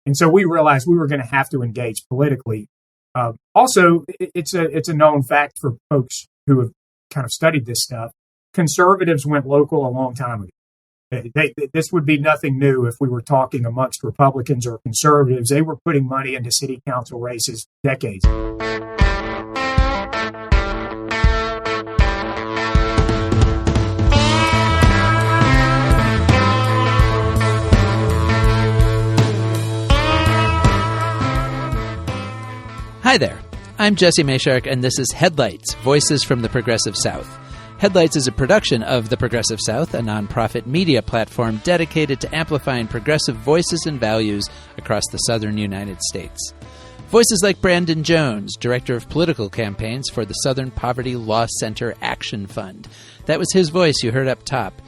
And so we realized we were going to have to engage politically. Also, it's a known fact for folks who have kind of studied this stuff. Conservatives went local a long time ago. This would be nothing new if we were talking amongst Republicans or conservatives. They were putting money into city council races decades. Hi there, I'm Jesse Mayshark, and this is Headlights, Voices from the Progressive South. Headlights is a production of The Progressive South, a nonprofit media platform dedicated to amplifying progressive voices and values across the southern United States. Voices like Brandon Jones, Director of Political Campaigns for the Southern Poverty Law Center Action Fund. That was his voice you heard up top.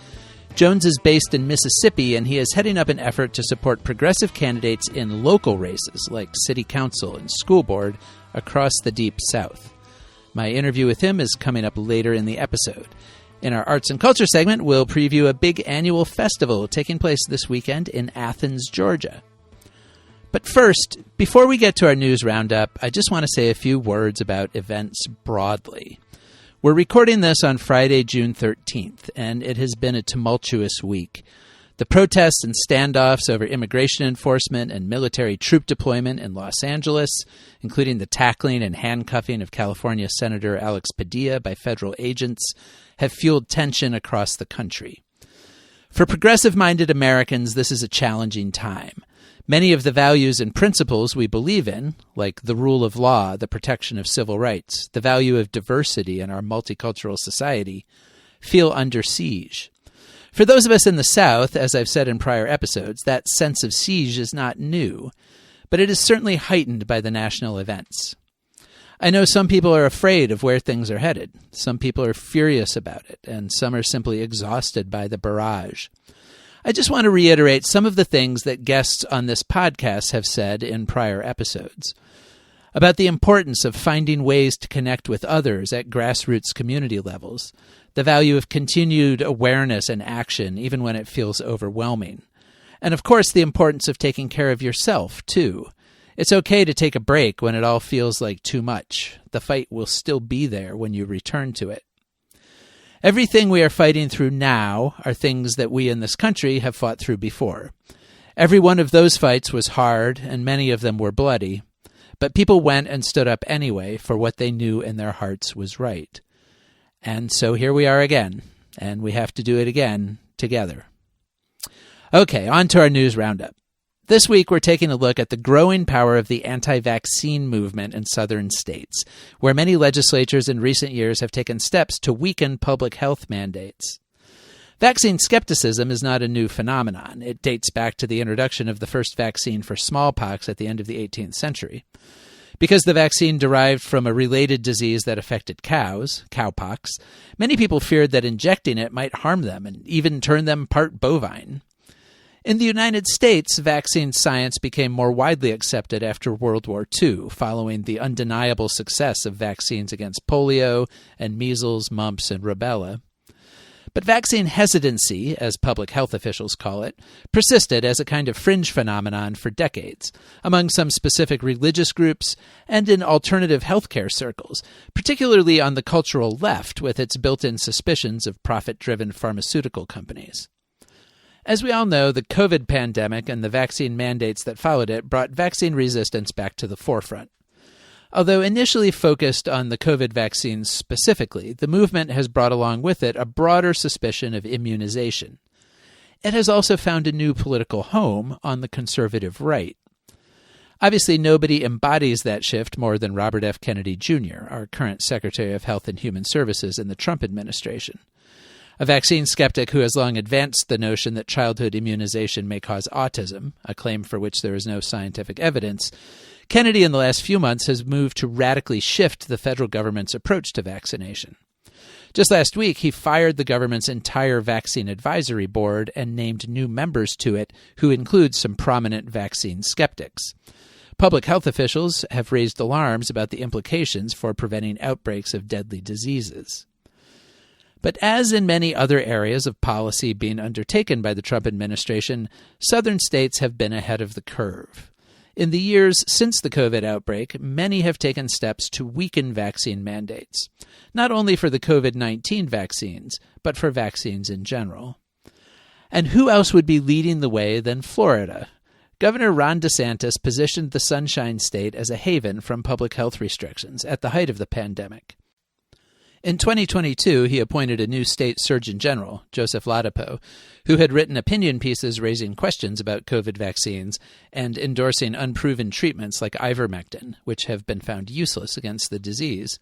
Jones is based in Mississippi, and he is heading up an effort to support progressive candidates in local races like city council and school board across the Deep South. My interview with him is coming up later in the episode. In our arts and culture segment, we'll preview a big annual festival taking place this weekend in Athens, Georgia. But first, before we get to our news roundup, I just want to say a few words about events broadly. We're recording this on Friday, June 13th, and it has been a tumultuous week. The protests and standoffs over immigration enforcement and military troop deployment in Los Angeles, including the tackling and handcuffing of California Senator Alex Padilla by federal agents, have fueled tension across the country. For progressive-minded Americans, this is a challenging time. Many of the values and principles we believe in, like the rule of law, the protection of civil rights, the value of diversity in our multicultural society, feel under siege. For those of us in the South, as I've said in prior episodes, that sense of siege is not new, but it is certainly heightened by the national events. I know some people are afraid of where things are headed. Some people are furious about it, and some are simply exhausted by the barrage. I just want to reiterate some of the things that guests on this podcast have said in prior episodes about the importance of finding ways to connect with others at grassroots community levels, the value of continued awareness and action even when it feels overwhelming, and of course the importance of taking care of yourself too. It's okay to take a break when it all feels like too much. The fight will still be there when you return to it. Everything we are fighting through now are things that we in this country have fought through before. Every one of those fights was hard, and many of them were bloody, but people went and stood up anyway for what they knew in their hearts was right. And so here we are again, and we have to do it again together. Okay, on to our news roundup. This week, we're taking a look at the growing power of the anti-vaccine movement in southern states, where many legislatures in recent years have taken steps to weaken public health mandates. Vaccine skepticism is not a new phenomenon. It dates back to the introduction of the first vaccine for smallpox at the end of the 18th century. Because the vaccine derived from a related disease that affected cows, cowpox, many people feared that injecting it might harm them and even turn them part bovine. In the United States, vaccine science became more widely accepted after World War II, following the undeniable success of vaccines against polio and measles, mumps, and rubella. But vaccine hesitancy, as public health officials call it, persisted as a kind of fringe phenomenon for decades, among some specific religious groups and in alternative healthcare circles, particularly on the cultural left with its built-in suspicions of profit-driven pharmaceutical companies. As we all know, the COVID pandemic and the vaccine mandates that followed it brought vaccine resistance back to the forefront. Although initially focused on the COVID vaccines specifically, the movement has brought along with it a broader suspicion of immunization. It has also found a new political home on the conservative right. Obviously, nobody embodies that shift more than Robert F. Kennedy Jr., our current Secretary of Health and Human Services in the Trump administration. A vaccine skeptic who has long advanced the notion that childhood immunization may cause autism, a claim for which there is no scientific evidence, Kennedy in the last few months has moved to radically shift the federal government's approach to vaccination. Just last week, he fired the government's entire vaccine advisory board and named new members to it who include some prominent vaccine skeptics. Public health officials have raised alarms about the implications for preventing outbreaks of deadly diseases. But as in many other areas of policy being undertaken by the Trump administration, southern states have been ahead of the curve. In the years since the COVID outbreak, many have taken steps to weaken vaccine mandates, not only for the COVID-19 vaccines, but for vaccines in general. And who else would be leading the way than Florida? Governor Ron DeSantis positioned the Sunshine State as a haven from public health restrictions at the height of the pandemic. In 2022, he appointed a new state surgeon general, Joseph Ladapo, who had written opinion pieces raising questions about COVID vaccines and endorsing unproven treatments like ivermectin, which have been found useless against the disease.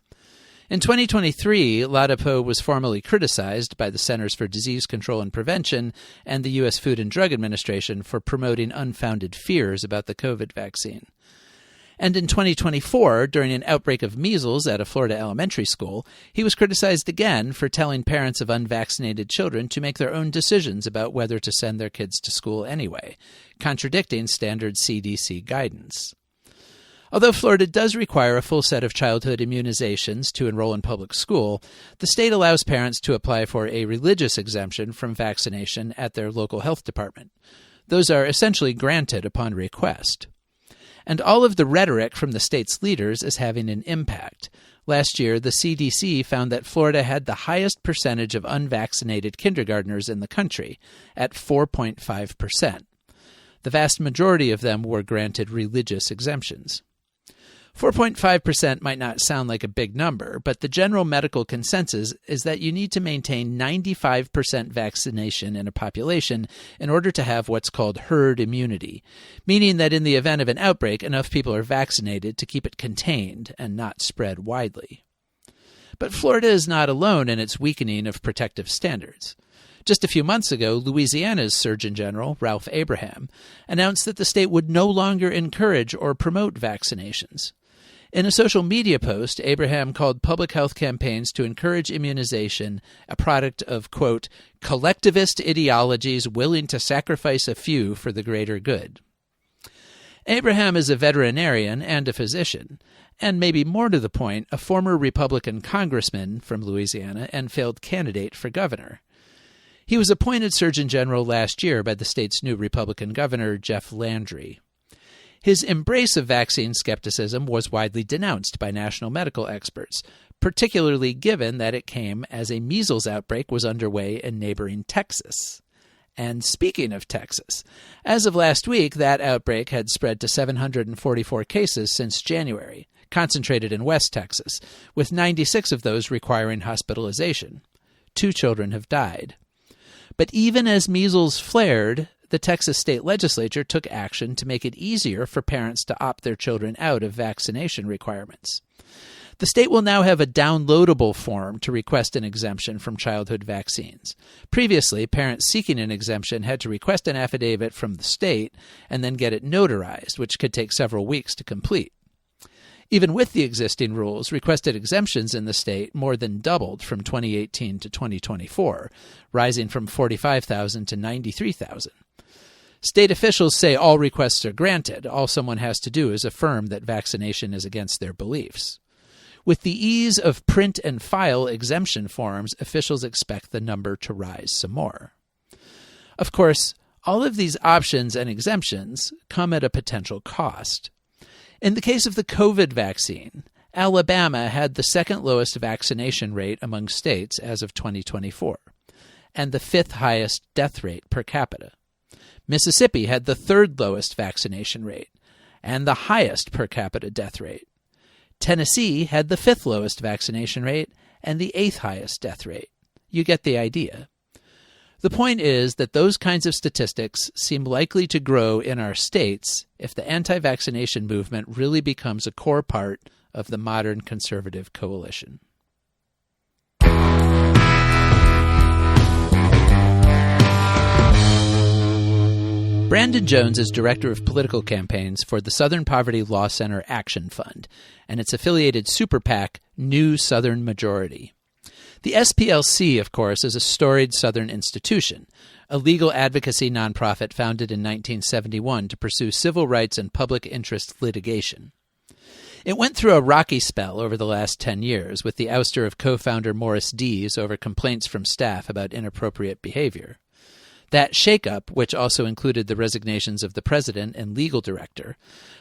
In 2023, Ladapo was formally criticized by the Centers for Disease Control and Prevention and the U.S. Food and Drug Administration for promoting unfounded fears about the COVID vaccine. And in 2024, during an outbreak of measles at a Florida elementary school, he was criticized again for telling parents of unvaccinated children to make their own decisions about whether to send their kids to school anyway, contradicting standard CDC guidance. Although Florida does require a full set of childhood immunizations to enroll in public school, the state allows parents to apply for a religious exemption from vaccination at their local health department. Those are essentially granted upon request. And all of the rhetoric from the state's leaders is having an impact. Last year, the CDC found that Florida had the highest percentage of unvaccinated kindergartners in the country, at 4.5%. The vast majority of them were granted religious exemptions. 4.5% might not sound like a big number, but the general medical consensus is that you need to maintain 95% vaccination in a population in order to have what's called herd immunity, meaning that in the event of an outbreak, enough people are vaccinated to keep it contained and not spread widely. But Florida is not alone in its weakening of protective standards. Just a few months ago, Louisiana's Surgeon General, Ralph Abraham, announced that the state would no longer encourage or promote vaccinations. In a social media post, Abraham called public health campaigns to encourage immunization a product of, quote, collectivist ideologies willing to sacrifice a few for the greater good. Abraham is a veterinarian and a physician, and maybe more to the point, a former Republican congressman from Louisiana and failed candidate for governor. He was appointed Surgeon General last year by the state's new Republican governor, Jeff Landry. His embrace of vaccine skepticism was widely denounced by national medical experts, particularly given that it came as a measles outbreak was underway in neighboring Texas. And speaking of Texas, as of last week, that outbreak had spread to 744 cases since January, concentrated in West Texas, with 96 of those requiring hospitalization. 2 children have died. But even as measles flared, the Texas state legislature took action to make it easier for parents to opt their children out of vaccination requirements. The state will now have a downloadable form to request an exemption from childhood vaccines. Previously, parents seeking an exemption had to request an affidavit from the state and then get it notarized, which could take several weeks to complete. Even with the existing rules, requested exemptions in the state more than doubled from 2018 to 2024, rising from 45,000 to 93,000. State officials say all requests are granted. All someone has to do is affirm that vaccination is against their beliefs. With the ease of print and file exemption forms, officials expect the number to rise some more. Of course, all of these options and exemptions come at a potential cost. In the case of the COVID vaccine, Alabama had the second lowest vaccination rate among states as of 2024, and the 5th highest death rate per capita. Mississippi had the 3rd lowest vaccination rate, and the highest per capita death rate. Tennessee had the 5th lowest vaccination rate, and the 8th highest death rate. You get the idea. The point is that those kinds of statistics seem likely to grow in our states if the anti-vaccination movement really becomes a core part of the modern conservative coalition. Brandon Jones is Director of Political Campaigns for the Southern Poverty Law Center Action Fund and its affiliated super PAC, New Southern Majority. The SPLC, of course, is a storied Southern institution, a legal advocacy nonprofit founded in 1971 to pursue civil rights and public interest litigation. It went through a rocky spell over the last 10 years with the ouster of co-founder Morris Dees over complaints from staff about inappropriate behavior. That shakeup, which also included the resignations of the president and legal director,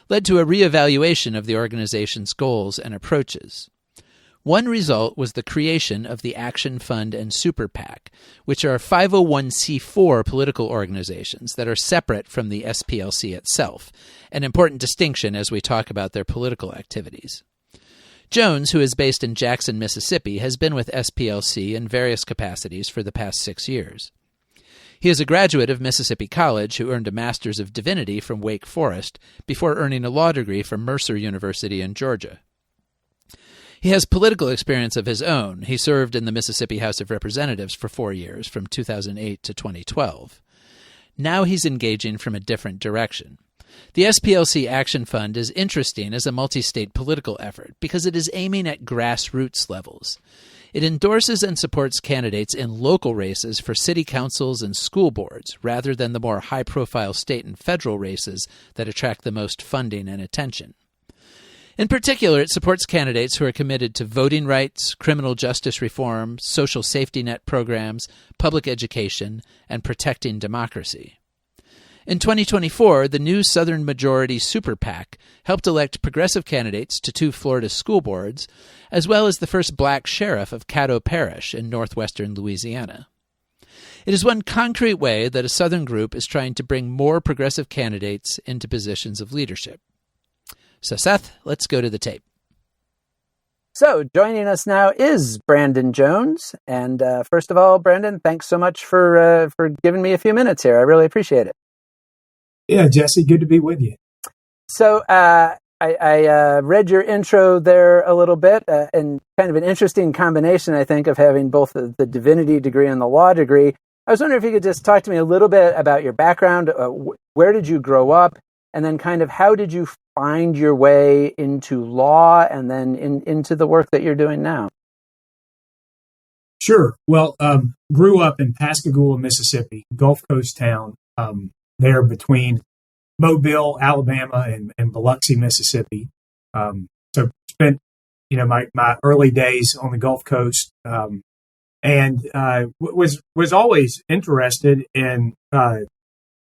led to a reevaluation of the organization's goals and approaches. One result was the creation of the Action Fund and Super PAC, which are 501c4 political organizations that are separate from the SPLC itself, an important distinction as we talk about their political activities. Jones, who is based in Jackson, Mississippi, has been with SPLC in various capacities for the past 6 years. He is a graduate of Mississippi College who earned a Master's of Divinity from Wake Forest before earning a law degree from Mercer University in Georgia. He has political experience of his own. He served in the Mississippi House of Representatives for 4 years, from 2008 to 2012. Now he's engaging from a different direction. The SPLC Action Fund is interesting as a multi-state political effort because it is aiming at grassroots levels. It endorses and supports candidates in local races for city councils and school boards, rather than the more high-profile state and federal races that attract the most funding and attention. In particular, it supports candidates who are committed to voting rights, criminal justice reform, social safety net programs, public education, and protecting democracy. In 2024, the new Southern Majority Super PAC helped elect progressive candidates to 2 Florida school boards, as well as the first black sheriff of Caddo Parish in northwestern Louisiana. It is one concrete way that a Southern group is trying to bring more progressive candidates into positions of leadership. So, Seth, let's go to the tape. So, joining us now is Brandon Jones. And first of all, Brandon, thanks so much for giving me a few minutes here. I really appreciate it. Yeah, Jesse, good to be with you. So, I read your intro there a little bit, and kind of an interesting combination, I think, of having both the divinity degree and the law degree. I was wondering if you could just talk to me a little bit about your background. Where did you grow up? And then kind of how did you find your way into law and then into the work that you're doing now? Sure. Well, grew up in Pascagoula, Mississippi, Gulf Coast town, there between Mobile, Alabama, and Biloxi, Mississippi. So spent, my early days on the Gulf Coast, and was always interested in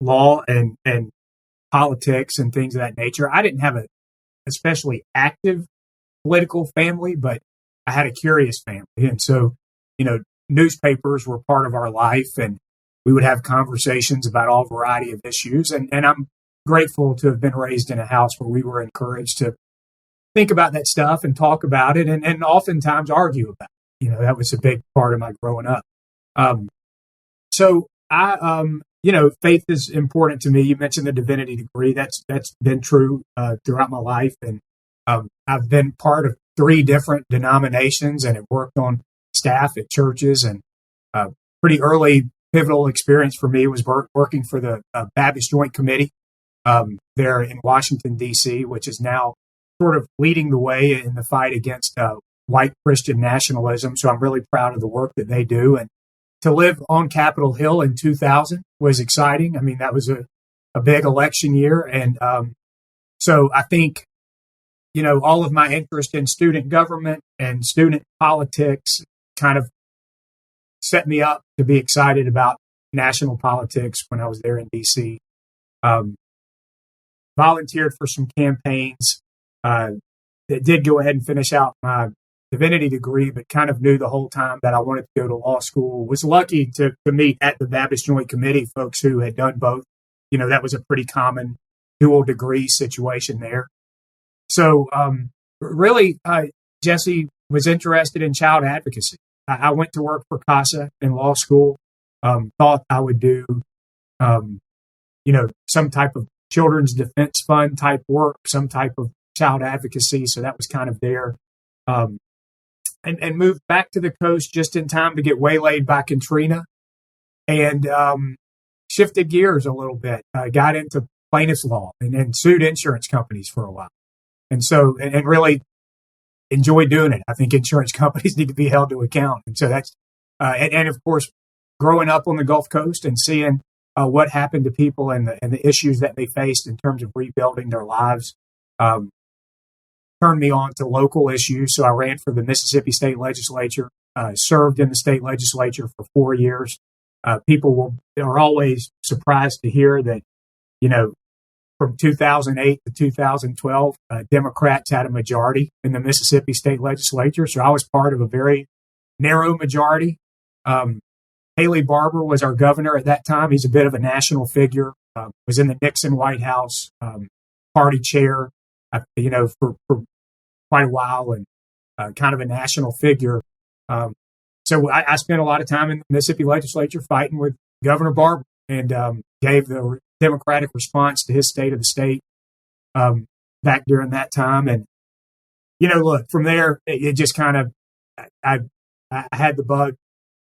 law and politics and things of that nature. I didn't have a especially active political family, but I had a curious family. And so, newspapers were part of our life, and we would have conversations about all variety of issues. And I'm grateful to have been raised in a house where we were encouraged to think about that stuff and talk about it and oftentimes argue about it. That was a big part of my growing up. So I, faith is important to me. You mentioned the divinity degree. That's been true throughout my life. And I've been part of 3 different denominations and have worked on staff at churches. And pretty early pivotal experience for me was working for the Baptist Joint Committee there in Washington, D.C., which is now sort of leading the way in the fight against white Christian nationalism. So I'm really proud of the work that they do. And to live on Capitol Hill in 2000 was exciting. I mean, that was a big election year. And so I think, all of my interest in student government and student politics kind of set me up to be excited about national politics when I was there in D.C. Volunteered for some campaigns that did go ahead and finish out my divinity degree, but kind of knew the whole time that I wanted to go to law school. Was lucky to meet at the Baptist Joint Committee folks who had done both. That was a pretty common dual degree situation there. So really, Jesse was interested in child advocacy. I went to work for CASA in law school, thought I would do, some type of children's defense fund type work, some type of child advocacy. So that was kind of there. And moved back to the coast just in time to get waylaid by Katrina and shifted gears a little bit. Got into plaintiff's law and sued insurance companies for a while. And so, and really enjoy doing it. I think insurance companies need to be held to account. And so that's, and of course, growing up on the Gulf Coast and seeing what happened to people and the issues that they faced in terms of rebuilding their lives, turned me on to local issues. So I ran for the Mississippi State Legislature, served in the state legislature for 4 years, Are always surprised to hear that, from 2008 to 2012, Democrats had a majority in the Mississippi state legislature. So I was part of a very narrow majority. Haley Barbour was our governor at that time. He's a bit of a national figure, was in the Nixon White House, party chair, for quite a while, and kind of a national figure. So I spent a lot of time in the Mississippi legislature fighting with Governor Barbour, and gave the Democratic response to his state of the state back during that time. And, look, from there, it just kind of, I had the bug.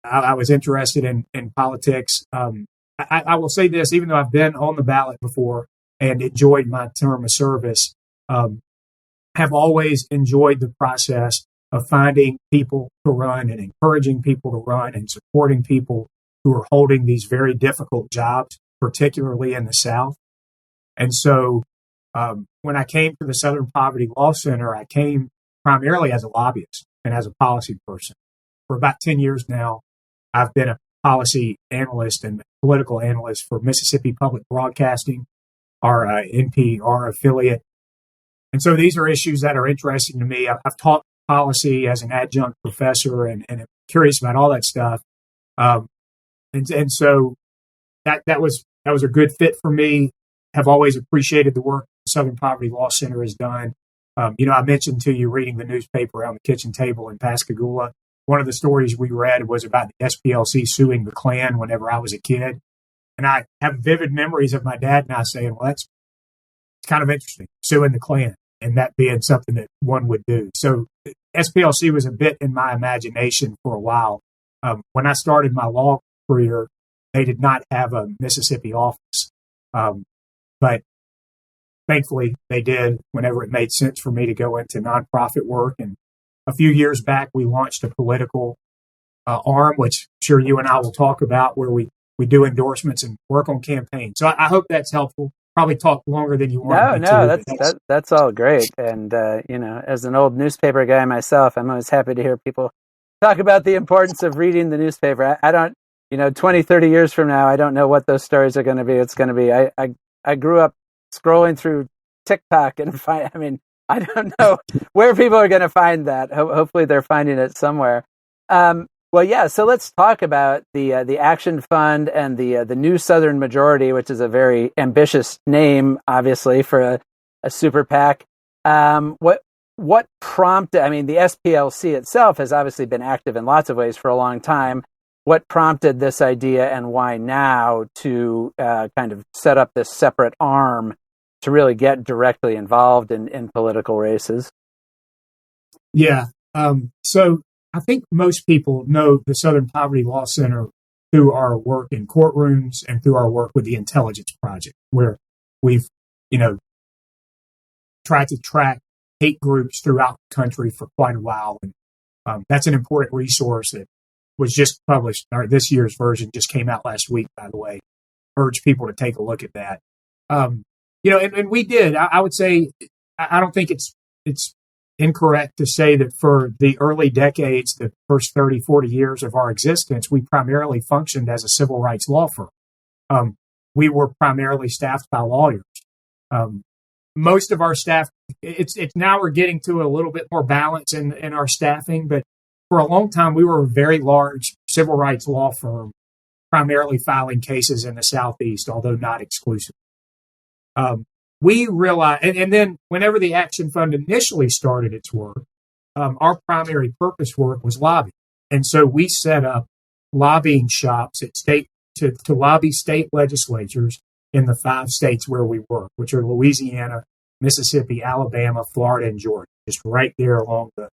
I was interested in politics. I will say this, even though I've been on the ballot before and enjoyed my term of service, have always enjoyed the process of finding people to run and encouraging people to run and supporting people who are holding these very difficult jobs, particularly in the South. And so when I came to the Southern Poverty Law Center, I came primarily as a lobbyist and as a policy person. For about 10 years now, I've been a policy analyst and political analyst for Mississippi Public Broadcasting, our NPR affiliate. And so these are issues that are interesting to me. I've taught policy as an adjunct professor and I'm curious about all that stuff. And so that was a good fit for me. Have always appreciated the work the Southern Poverty Law Center has done. I mentioned to you reading the newspaper around the kitchen table in Pascagoula. One of the stories we read was about the SPLC suing the Klan whenever I was a kid. And I have vivid memories of my dad and I saying, well, it's kind of interesting, suing the Klan, and that being something that one would do. So SPLC was a bit in my imagination for a while. When I started my law career, they did not have a Mississippi office. But thankfully they did whenever it made sense for me to go into nonprofit work. And a few years back, we launched a political arm, which I'm sure you and I will talk about, where we do endorsements and work on campaigns. So I hope that's helpful. Probably talk longer than you want. No, that's all great. And, as an old newspaper guy myself, I'm always happy to hear people talk about the importance of reading the newspaper. I don't, 20, 30 years from now, I don't know what those stories are going to be. It's going to be, I grew up scrolling through TikTok and I don't know where people are going to find that. Hopefully they're finding it somewhere. So let's talk about the Action Fund and the New Southern Majority, which is a very ambitious name, obviously, for a super PAC. What prompted? The SPLC itself has obviously been active in lots of ways for a long time. What prompted this idea, and why now to kind of set up this separate arm to really get directly involved in political races? Yeah. So I think most people know the Southern Poverty Law Center through our work in courtrooms and through our work with the Intelligence Project, where we've, tried to track hate groups throughout the country for quite a while. And that's an important resource that was just published, or this year's version just came out last week, by the way. Urge people to take a look at that. And we did. I would say, I don't think it's incorrect to say that for the early decades, the first 30, 40 years of our existence, we primarily functioned as a civil rights law firm. We were primarily staffed by lawyers. Most of our staff, it's now we're getting to a little bit more balance in our staffing, but for a long time, we were a very large civil rights law firm, primarily filing cases in the Southeast, although not exclusively. We realized, and then whenever the Action Fund initially started its work, our primary purpose work was lobbying. And so we set up lobbying shops at state to lobby state legislatures in the 5 states where we work, which are Louisiana, Mississippi, Alabama, Florida, and Georgia, just right there along the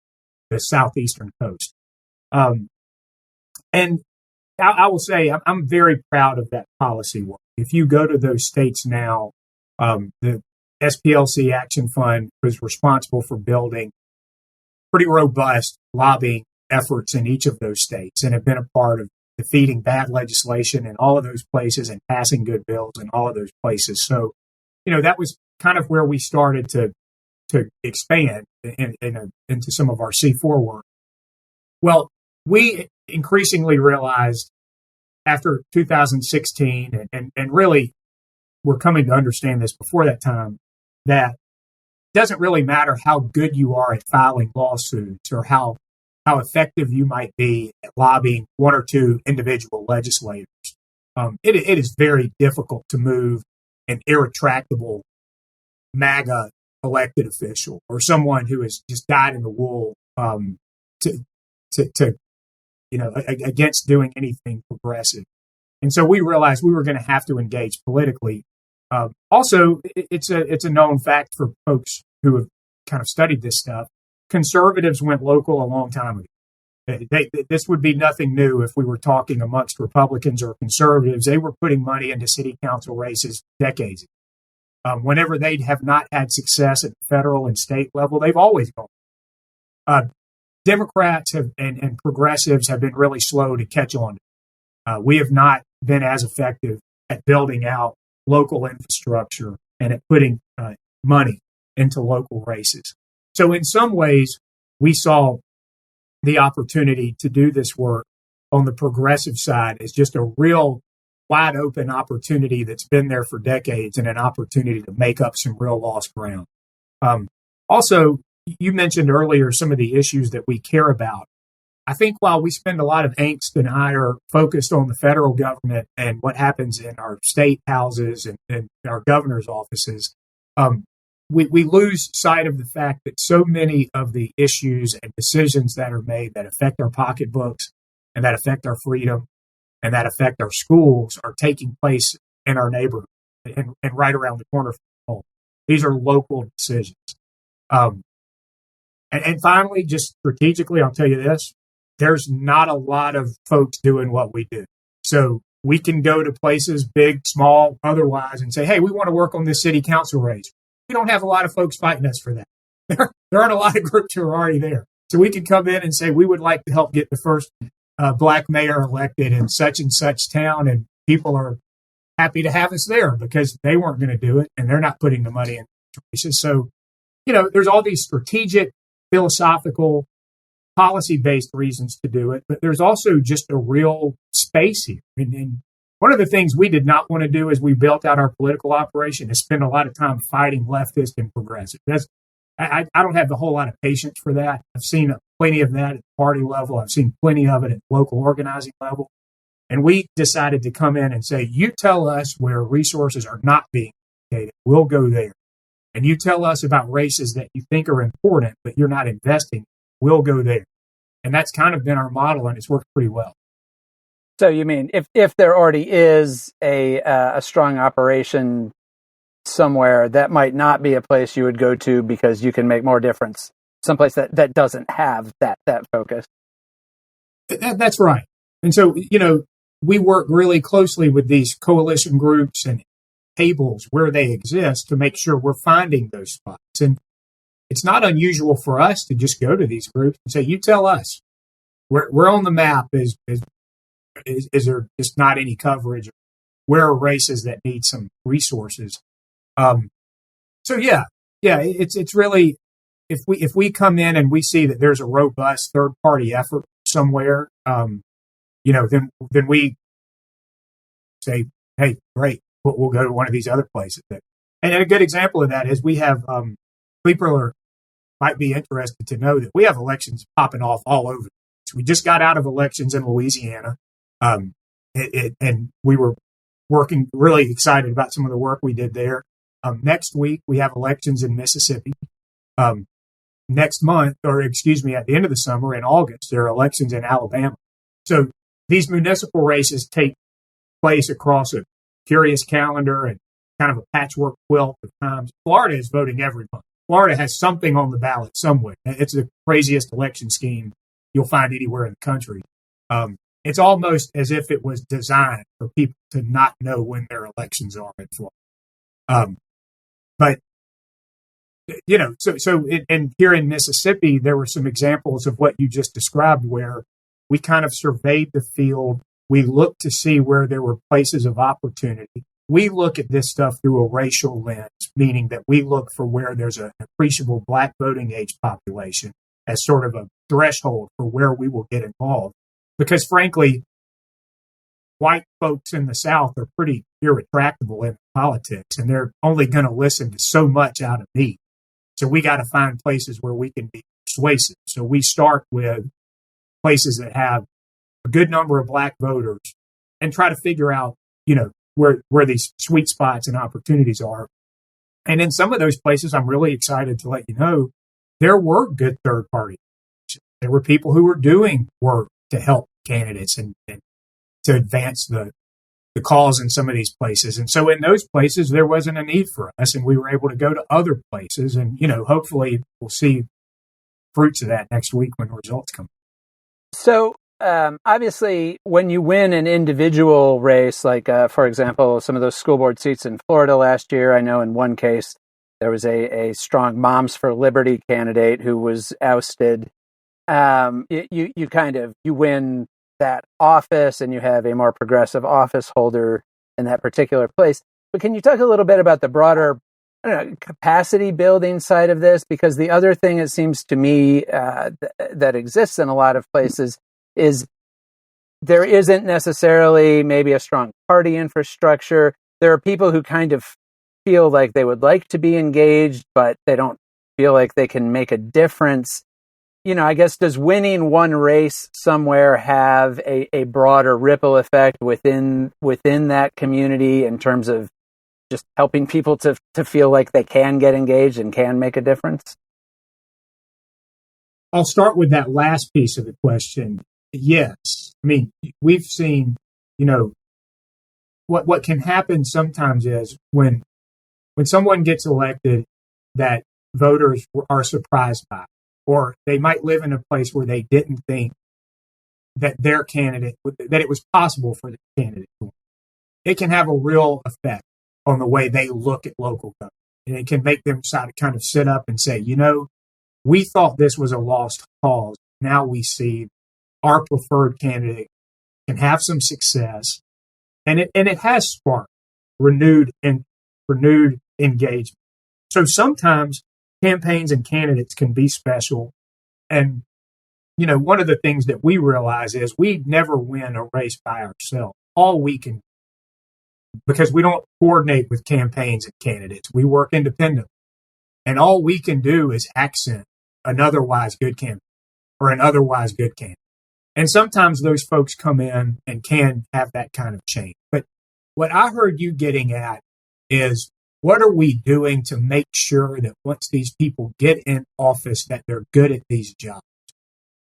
southeastern coast. And I will say I'm very proud of that policy work. If you go to those states now, the SPLC Action Fund was responsible for building pretty robust lobbying efforts in each of those states and have been a part of defeating bad legislation in all of those places and passing good bills in all of those places. So, that was kind of where we started to expand into some of our C4 work. Well, we increasingly realized after 2016, and really we're coming to understand this before that time, that it doesn't really matter how good you are at filing lawsuits or how effective you might be at lobbying one or two individual legislators. It is very difficult to move an irretractable MAGA elected official or someone who has just dyed in the wool to against doing anything progressive. And so we realized we were going to have to engage politically. Also, it's a known fact for folks who have kind of studied this stuff. Conservatives went local a long time ago. This would be nothing new if we were talking amongst Republicans or conservatives. They were putting money into city council races decades ago. Whenever they have not had success at the federal and state level, they've always gone. Democrats and progressives have been really slow to catch on. We have not been as effective at building out local infrastructure and at putting money into local races. So in some ways, we saw the opportunity to do this work on the progressive side as just a real wide open opportunity that's been there for decades and an opportunity to make up some real lost ground. Also, you mentioned earlier some of the issues that we care about. I think while we spend a lot of angst and ire focused on the federal government and what happens in our state houses and our governor's offices, we lose sight of the fact that so many of the issues and decisions that are made that affect our pocketbooks and that affect our freedom and that affect our schools are taking place in our neighborhood and right around the corner from home. These are local decisions. And finally, just strategically, I'll tell you this, there's not a lot of folks doing what we do. So we can go to places, big, small, otherwise, and say, hey, we want to work on this city council race. We don't have a lot of folks fighting us for that. There aren't a lot of groups who are already there. So we can come in and say, we would like to help get the first black mayor elected in such and such town. And people are happy to have us there because they weren't going to do it and they're not putting the money in races. So, there's all these strategic, philosophical, policy-based reasons to do it, but there's also just a real space here. And one of the things we did not want to do as we built out our political operation is spend a lot of time fighting leftist and progressive. I don't have a whole lot of patience for that. I've seen plenty of that at the party level. I've seen plenty of it at local organizing level. And we decided to come in and say, you tell us where resources are not being allocated. We'll go there. And you tell us about races that you think are important, but you're not investing. We'll go there. And that's kind of been our model, and it's worked pretty well. So you mean if there already is a strong operation somewhere, that might not be a place you would go to because you can make more difference someplace that doesn't have that focus? That's right. And so, we work really closely with these coalition groups and tables where they exist to make sure we're finding those spots. And it's not unusual for us to just go to these groups and say, you tell us, we're on the map. Is there just not any coverage? Where are races that need some resources? It's really, if we come in and we see that there's a robust third party effort somewhere, then we say, hey, great, we'll go to one of these other places. And a good example of that is we have, people might be interested to know that we have elections popping off all over. So we just got out of elections in Louisiana, and we were working really excited about some of the work we did there. Next week, we have elections in Mississippi. Next month, at the end of the summer in August, there are elections in Alabama. So these municipal races take place across a curious calendar and kind of a patchwork quilt of times. Florida is voting every month. Florida has something on the ballot somewhere. It's the craziest election scheme you'll find anywhere in the country. It's almost as if it was designed for people to not know when their elections are in Florida. And here in Mississippi, there were some examples of what you just described where we kind of surveyed the field. We looked to see where there were places of opportunity. We look at this stuff through a racial lens, meaning that we look for where there's an appreciable black voting age population as sort of a threshold for where we will get involved. Because frankly, white folks in the South are pretty irretractable in politics, and they're only going to listen to so much out of me. So we got to find places where we can be persuasive. So we start with places that have a good number of black voters and try to figure out, where these sweet spots and opportunities are. And in some of those places, I'm really excited to let you know, there were good third parties. There were people who were doing work to help candidates and to advance the cause in some of these places. And so in those places, there wasn't a need for us, and we were able to go to other places. And, hopefully we'll see fruits of that next week when the results come. So obviously, when you win an individual race, like, for example, some of those school board seats in Florida last year, I know in one case there was a strong Moms for Liberty candidate who was ousted. You win that office and you have a more progressive office holder in that particular place. But can you talk a little bit about the broader capacity building side of this? Because the other thing it seems to me that exists in a lot of places is there isn't necessarily maybe a strong party infrastructure. There are people who kind of feel like they would like to be engaged, but they don't feel like they can make a difference. I guess, does winning one race somewhere have a broader ripple effect within that community in terms of just helping people to feel like they can get engaged and can make a difference? I'll start with that last piece of the question. Yes. I mean, we've seen, what can happen sometimes is when someone gets elected that voters are surprised by, or they might live in a place where they didn't think that their candidate, that it was possible for the candidate to win. It can have a real effect on the way they look at local government. And it can make them kind of sit up and say, we thought this was a lost cause. Now we see our preferred candidate can have some success. And it has sparked renewed engagement. So sometimes campaigns and candidates can be special. And, one of the things that we realize is we never win a race by ourselves. All we can, because we don't coordinate with campaigns and candidates. We work independently. And all we can do is accent an otherwise good campaign or an otherwise good candidate. And sometimes those folks come in and can have that kind of change. But what I heard you getting at is, what are we doing to make sure that once these people get in office that they're good at these jobs,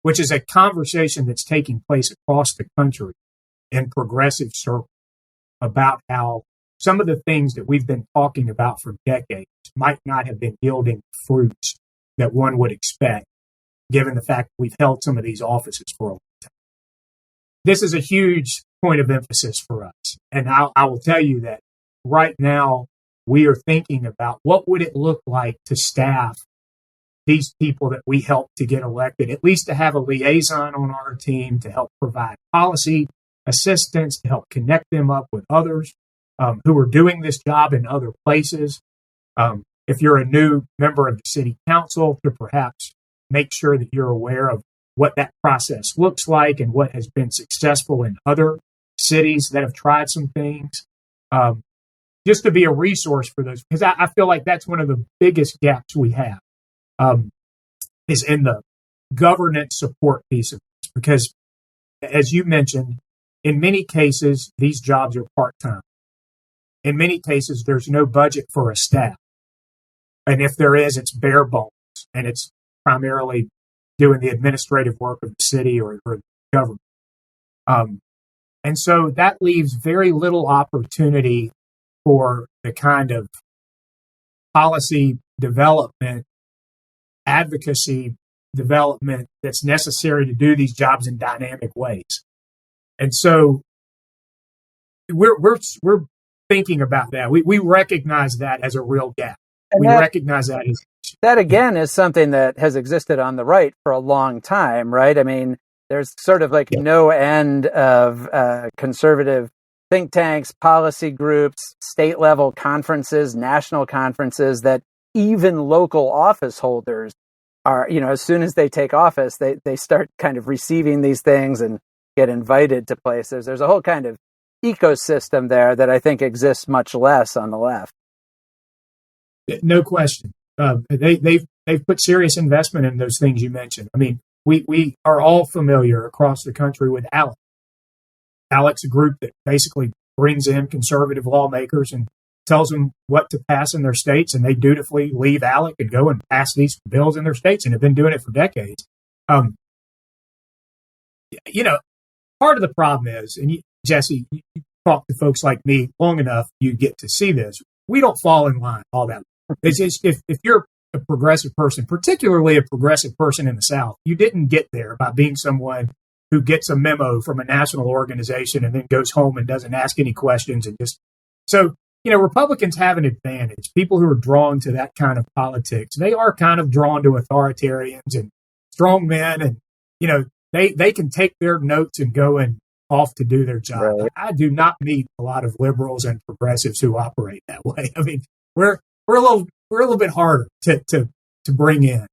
which is a conversation that's taking place across the country in progressive circles about how some of the things that we've been talking about for decades might not have been yielding fruits that one would expect, given the fact that we've held some of these offices for a long time. This is a huge point of emphasis for us. And I will tell you that right now, we are thinking about what would it look like to staff these people that we help to get elected, at least to have a liaison on our team to help provide policy assistance, to help connect them up with others who are doing this job in other places. If you're a new member of the city council, to perhaps make sure that you're aware of what that process looks like and what has been successful in other cities that have tried some things. Just to be a resource for those, because I feel like that's one of the biggest gaps we have is in the governance support piece of this. Because, as you mentioned, in many cases, these jobs are part-time. In many cases, there's no budget for a staff. And if there is, it's bare bones, and it's primarily doing the administrative work of the city or the government. And so that leaves very little opportunity for the kind of policy development, advocacy development that's necessary to do these jobs in dynamic ways. And so we're thinking about that. We recognize that as a real gap. And we recognize that as that again is something that has existed on the right for a long time, right? I mean, there's sort of like no end of conservative think tanks, policy groups, state level conferences, national conferences that even local office holders are, as soon as they take office, they start kind of receiving these things and get invited to places. There's a whole kind of ecosystem there that I think exists much less on the left. No question. They've put serious investment in those things you mentioned. I mean, we are all familiar across the country with ALEC. ALEC's a group that basically brings in conservative lawmakers and tells them what to pass in their states, and they dutifully leave ALEC and go and pass these bills in their states, and have been doing it for decades. Part of the problem is, and Jesse, you talk to folks like me long enough, you get to see this. We don't fall in line all that. It's just, if you're a progressive person, particularly a progressive person in the South, you didn't get there by being someone who gets a memo from a national organization and then goes home and doesn't ask any questions and just so. Republicans have an advantage. People who are drawn to that kind of politics, they are kind of drawn to authoritarians and strong men, and they can take their notes and go and off to do their job. Right. I do not meet a lot of liberals and progressives who operate that way. I mean, we're a little bit harder to bring in,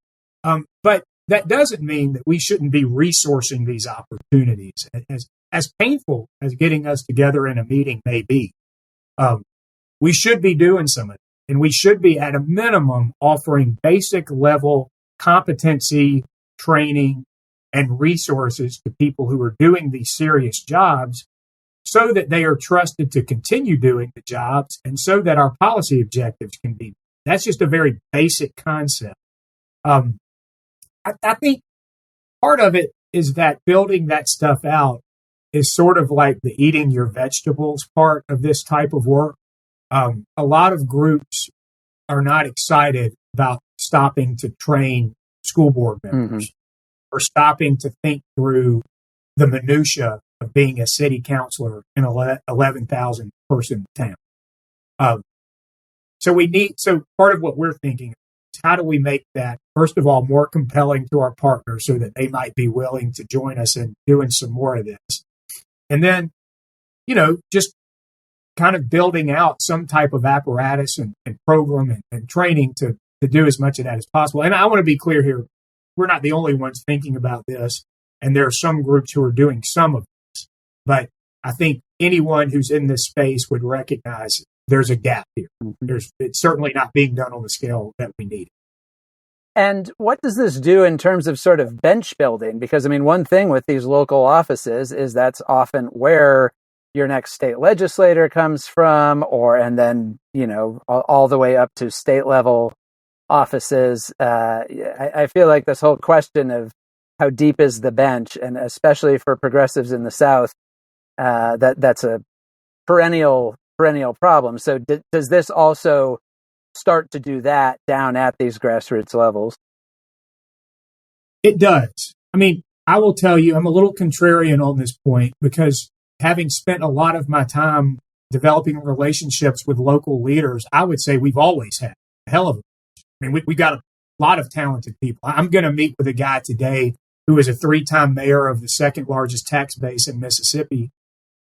but that doesn't mean that we shouldn't be resourcing these opportunities. As painful as getting us together in a meeting may be, we should be doing some of it, and we should be at a minimum offering basic level competency training and resources to people who are doing these serious jobs so that they are trusted to continue doing the jobs and so that our policy objectives can be. That's just a very basic concept. I think part of it is that building that stuff out is sort of like the eating your vegetables part of this type of work. A lot of groups are not excited about stopping to train school board members or stopping to think through the minutia of being a city councilor in an 11,000 person town. So part of what we're thinking is, how do we make that, first of all, more compelling to our partners so that they might be willing to join us in doing some more of this? And then, just kind of building out some type of apparatus and program and training to do as much of that as possible. And I want to be clear here, we're not the only ones thinking about this, and there are some groups who are doing some of this. But I think anyone who's in this space would recognize there's a gap here. It's certainly not being done on the scale that we need. And what does this do in terms of sort of bench building? Because, I mean, one thing with these local offices is that's often where your next state legislator comes from, and then, all the way up to state level offices. I feel like this whole question of how deep is the bench, and especially for progressives in the South, that's a perennial problem. So does this also start to do that down at these grassroots levels? It does. I mean, I will tell you, I'm a little contrarian on this point because having spent a lot of my time developing relationships with local leaders, I would say we've always had a hell of a bunch. I mean, we got a lot of talented people. I'm going to meet with a guy today who is a 3-time mayor of the second largest tax base in Mississippi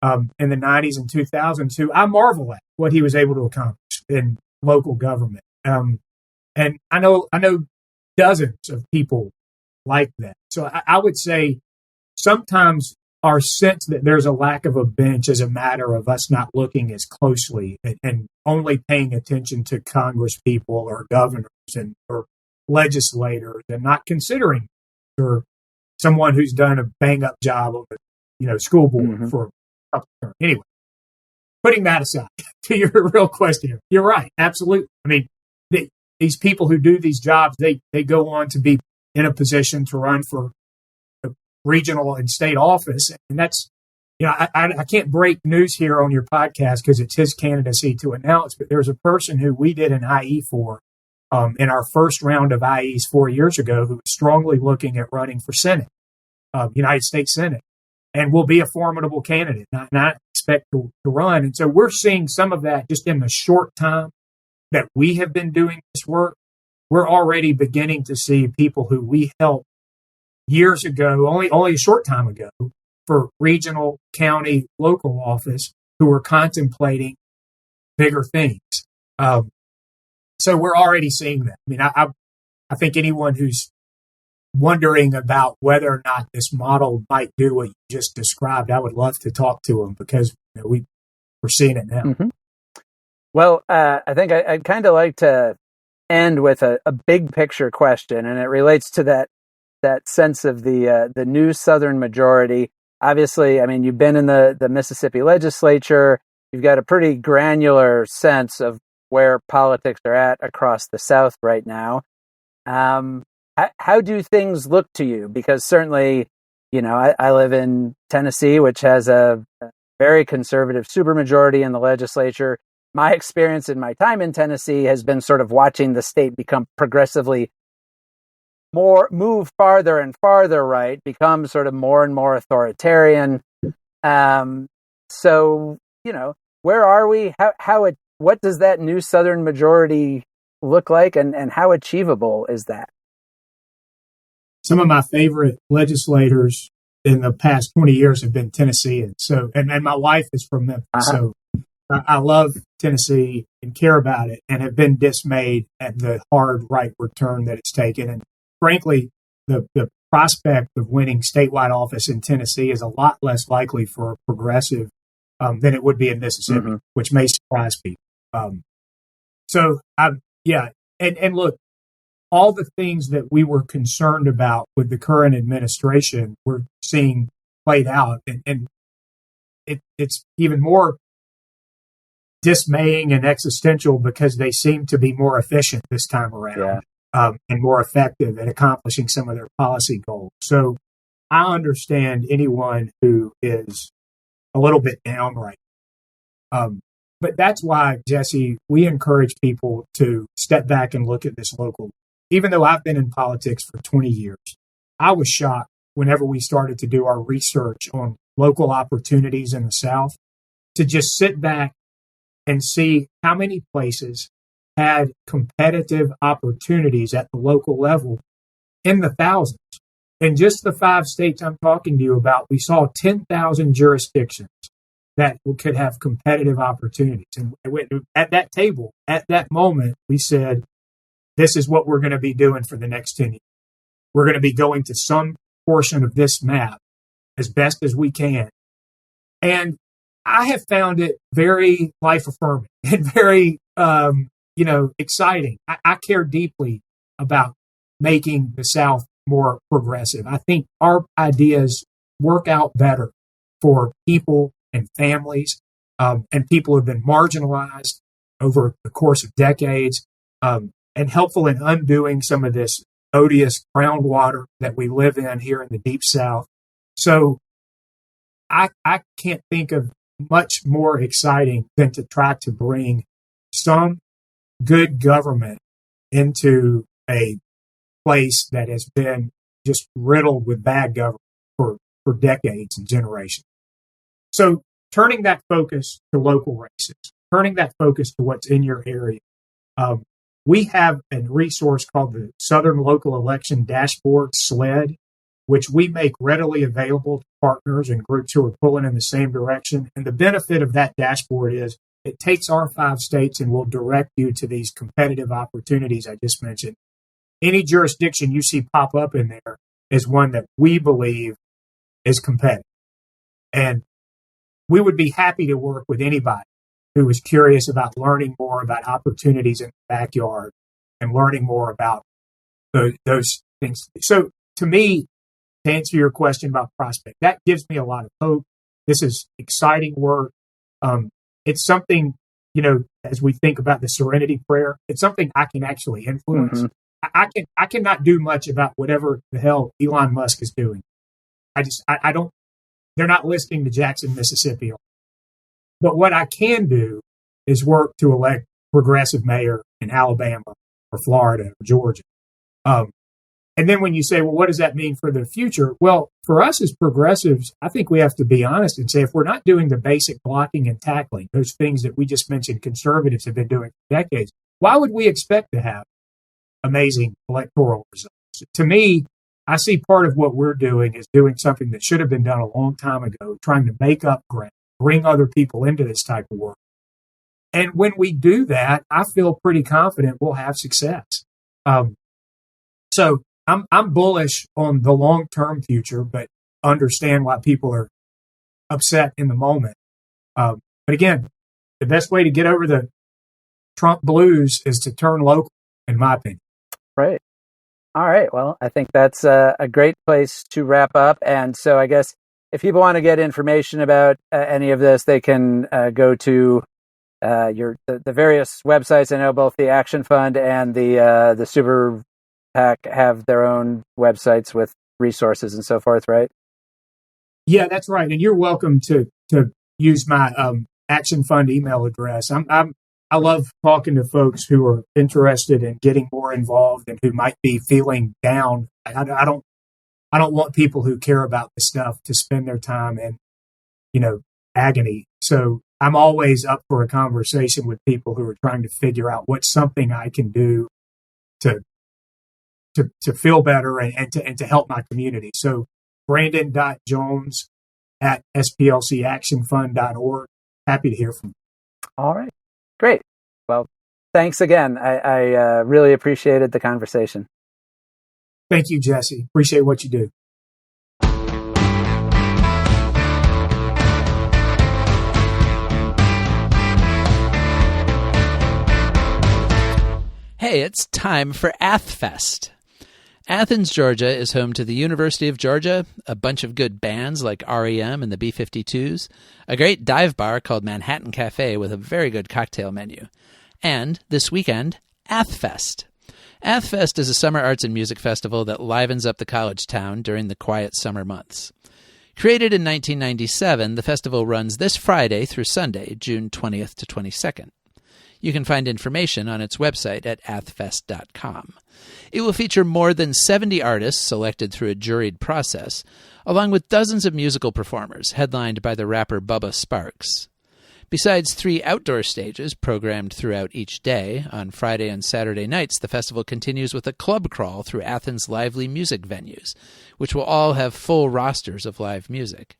in the 90s and 2000s, who I marvel at what he was able to accomplish in local government. And I know dozens of people like that. So I would say sometimes our sense that there's a lack of a bench is a matter of us not looking as closely and only paying attention to Congress people or governors or legislators and not considering or someone who's done a bang up job on the school board for a couple of terms. Anyway, putting that aside, to your real question, you're right. Absolutely. I mean, these people who do these jobs, they go on to be in a position to run for regional and state office. And that's, I can't break news here on your podcast because it's his candidacy to announce, but there's a person who we did an IE for in our first round of IEs 4 years ago who was strongly looking at running for Senate, United States Senate, and will be a formidable candidate, not expect to run. And so we're seeing some of that just in the short time that we have been doing this work. We're already beginning to see people who we helped years ago, only a short time ago, for regional, county, local office, who are contemplating bigger things. So we're already seeing that. I mean, I think anyone who's wondering about whether or not this model might do what you just described, I would love to talk to them because we're seeing it now. Mm-hmm. Well, I think I'd kind of like to end with a big picture question, and it relates to that sense of the new Southern majority. Obviously, I mean, you've been in the Mississippi legislature. You've got a pretty granular sense of where politics are at across the South right now. How do things look to you? Because certainly, I live in Tennessee, which has a very conservative supermajority in the legislature. My experience in my time in Tennessee has been sort of watching the state become progressively move farther and farther right, become sort of more and more authoritarian. So, where are we? What does that new Southern majority look like, and how achievable is that? Some of my favorite legislators in the past 20 years have been Tennesseans. So, and my wife is from Memphis. So I love Tennessee and care about it, and have been dismayed at the hard rightward turn that it's taken. And frankly, the prospect of winning statewide office in Tennessee is a lot less likely for a progressive than it would be in Mississippi, which may surprise people. And look, all the things that we were concerned about with the current administration, we're seeing played out, and it's even more dismaying and existential because they seem to be more efficient this time around, and more effective at accomplishing some of their policy goals. So I understand anyone who is a little bit down right now. But that's why, Jesse, we encourage people to step back and look at this local. Even though I've been in politics for 20 years, I was shocked whenever we started to do our research on local opportunities in the South to just sit back and see how many places had competitive opportunities at the local level in the thousands. In just the 5 states I'm talking to you about, we saw 10,000 jurisdictions that could have competitive opportunities. And at that table, at that moment, we said, this is what we're going to be doing for the next 10 years. We're going to be going to some portion of this map as best as we can. And I have found it very life affirming and very, exciting. I care deeply about making the South more progressive. I think our ideas work out better for people and families, and people who have been marginalized over the course of decades, and helpful in undoing some of this odious groundwater that we live in here in the Deep South. So I can't think of much more exciting than to try to bring some good government into a place that has been just riddled with bad government for decades and generations. So turning that focus to local races, turning that focus to what's in your area, we have a resource called the Southern Local Election Dashboard, SLED, which we make readily available to partners and groups who are pulling in the same direction. And the benefit of that dashboard is it takes our 5 states and will direct you to these competitive opportunities I just mentioned. Any jurisdiction you see pop up in there is one that we believe is competitive. And we would be happy to work with anybody who is curious about learning more about opportunities in the backyard and learning more about those things. So to me, to answer your question about prospect, that gives me a lot of hope. This is exciting work. It's something, as we think about the Serenity Prayer, it's something I can actually influence. I cannot do much about whatever the hell Elon Musk is doing. I don't, they're not listening to Jackson, Mississippi. But what I can do is work to elect progressive mayor in Alabama or Florida or Georgia. And then when you say, well, what does that mean for the future? Well, for us as progressives, I think we have to be honest and say, if we're not doing the basic blocking and tackling, those things that we just mentioned conservatives have been doing for decades, why would we expect to have amazing electoral results? To me, I see part of what we're doing is doing something that should have been done a long time ago, trying to make up ground, bring other people into this type of work. And when we do that, I feel pretty confident we'll have success. So I'm bullish on the long-term future, but understand why people are upset in the moment. But again, the best way to get over the Trump blues is to turn local, in my opinion. Right. All right. Well, I think that's a great place to wrap up. And so I guess if people want to get information about any of this, they can go to the various websites. I know both the Action Fund and the Super PAC have their own websites with resources and so forth, right? Yeah, that's right. And you're welcome to use my Action Fund email address. I love talking to folks who are interested in getting more involved and who might be feeling down. I don't want people who care about this stuff to spend their time in, agony. So I'm always up for a conversation with people who are trying to figure out what's something I can do to feel better and to help my community. So Brandon.Jones@splcactionfund.org. Happy to hear from you. All right. Great. Well, thanks again. I really appreciated the conversation. Thank you, Jesse. Appreciate what you do. Hey, it's time for AthFest. Athens, Georgia is home to the University of Georgia, a bunch of good bands like REM and the B-52s, a great dive bar called Manhattan Cafe with a very good cocktail menu, and, this weekend, AthFest. AthFest is a summer arts and music festival that livens up the college town during the quiet summer months. Created in 1997, the festival runs this Friday through Sunday, June 20th to 22nd. You can find information on its website at athfest.com. It will feature more than 70 artists selected through a juried process, along with dozens of musical performers headlined by the rapper Bubba Sparxxx. Besides 3 outdoor stages programmed throughout each day, on Friday and Saturday nights the festival continues with a club crawl through Athens' lively music venues, which will all have full rosters of live music.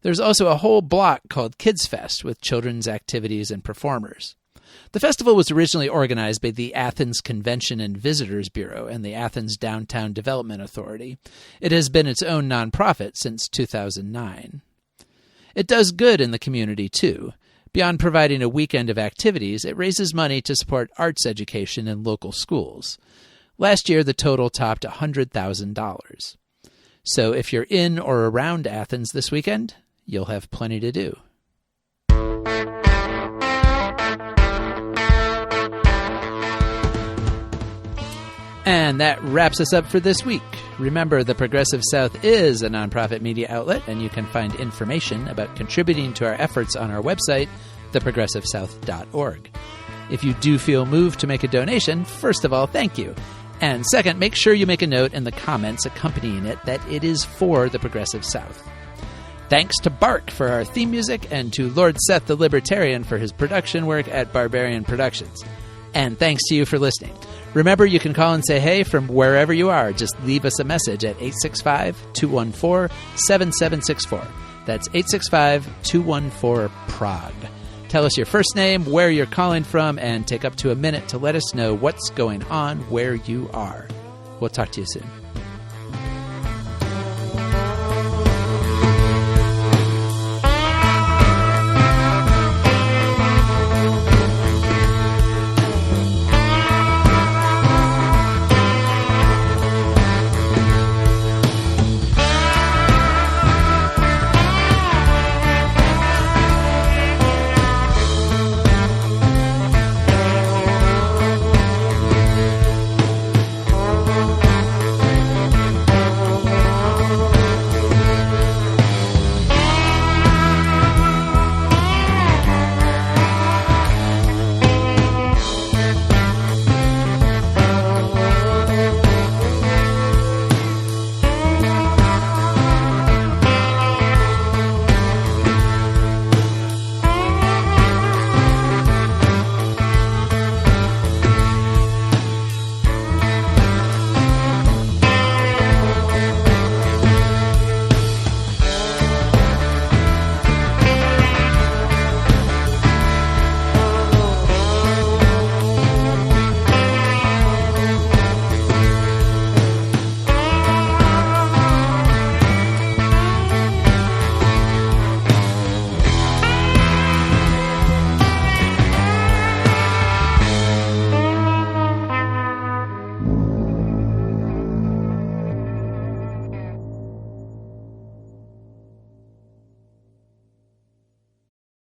There's also a whole block called Kids Fest with children's activities and performers. The festival was originally organized by the Athens Convention and Visitors Bureau and the Athens Downtown Development Authority. It has been its own nonprofit since 2009. It does good in the community, too. Beyond providing a weekend of activities, it raises money to support arts education in local schools. Last year, the total topped $100,000. So if you're in or around Athens this weekend, you'll have plenty to do. And that wraps us up for this week. Remember, The Progressive South is a nonprofit media outlet, and you can find information about contributing to our efforts on our website, theprogressivesouth.org. If you do feel moved to make a donation, first of all, thank you. And second, make sure you make a note in the comments accompanying it that it is for the Progressive South. Thanks to Bark for our theme music, and to Lord Seth the Libertarian for his production work at Barbarian Productions. And thanks to you for listening. Remember, you can call and say hey from wherever you are. Just leave us a message at 865-214-7764. That's 865-214-PROG. Tell us your first name, where you're calling from, and take up to a minute to let us know what's going on where you are. We'll talk to you soon.